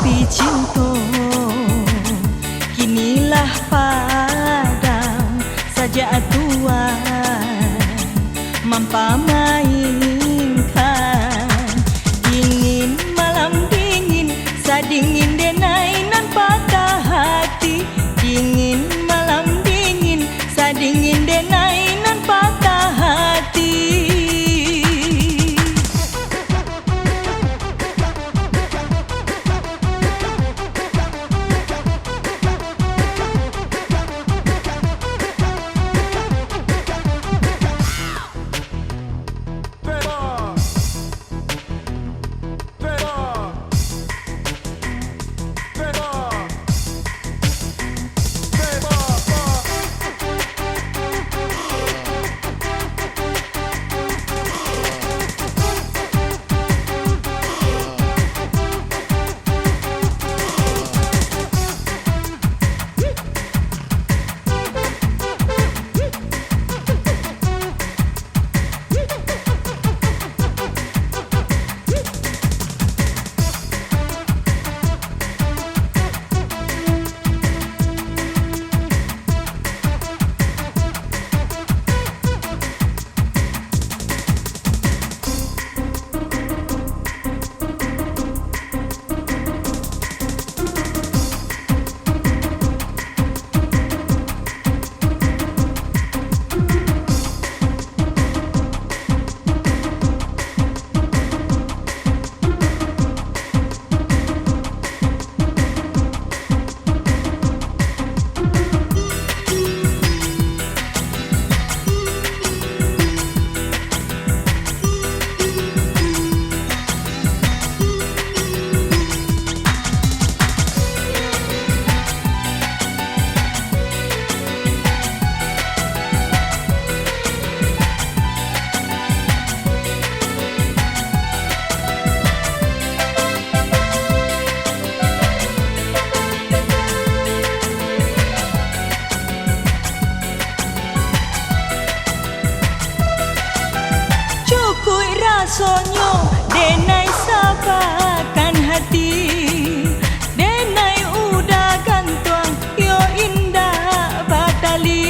api cinta kinilah padam saja Tuhan mampa mainkan. Dingin malam dingin sadingin denai nan patah hati. Dingin malam dingin sadingin denai nan patah hati. Sonyo denai sabakan hati. Denai udah gantuang yo indah batali.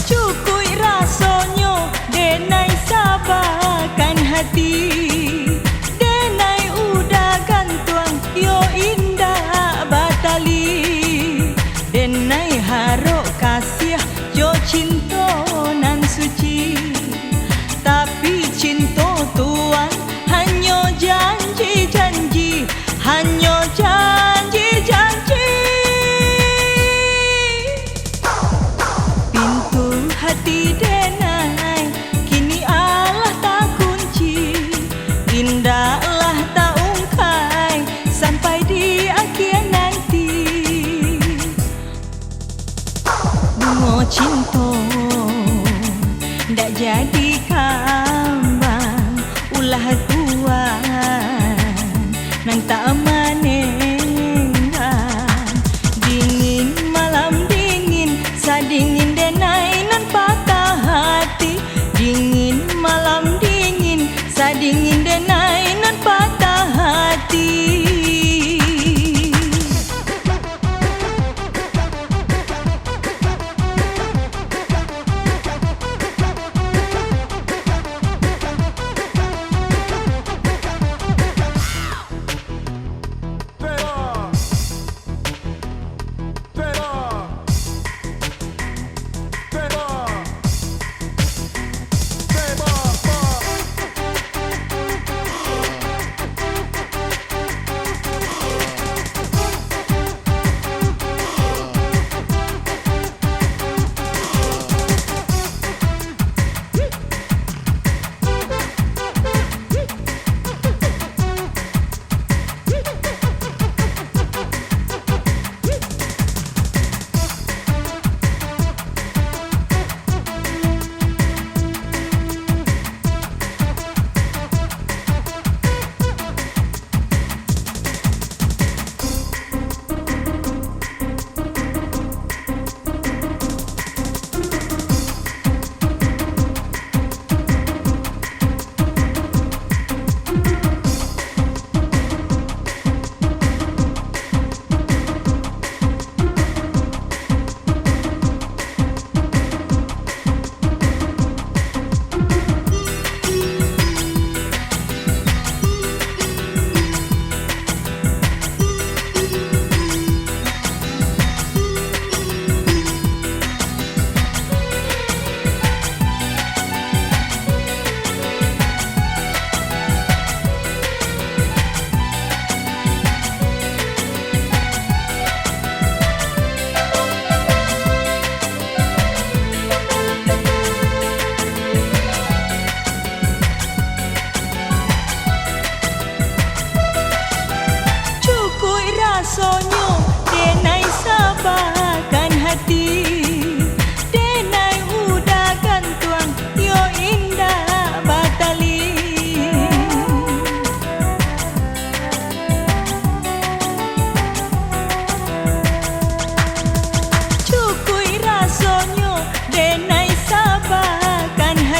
Cukui rasonyo denai sabakan hati. Denai udah gantuang yo indah batali. Denai harok kasih jo cinta nan suci. Tapi cinta tuan hanya janji-janji. Hanya janji-janji. Pintu hati denai kini Allah tak kunci. Indahlah tak ungkai sampai di akhir nanti. Bunga cinta ndak jadi kambang ulah tuan nan tak manengan. Dingin malam dingin sadingin denai nan patah hati. Dingin malam dingin sadingin denai nan patah hati.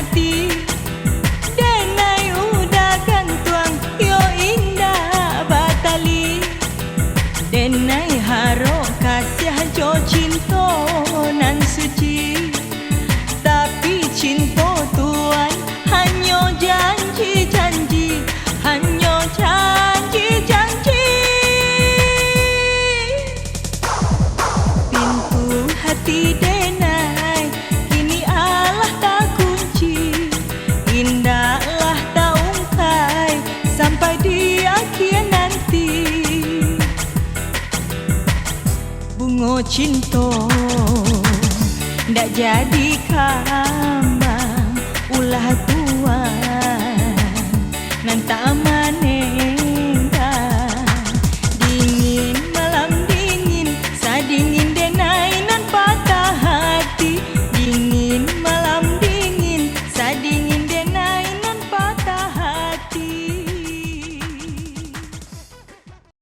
hati. Denai udah gantuang yo indah batali. Denai haro kasih jo cinta nan suci. Tapi cinta tuan hanya janji-janji, hanya janji-janji. Pintu hati denai kini Allah tak kunci. Indahlah tak ungkai sampai di akhir nanti. Bunga cinta ndak jadi kam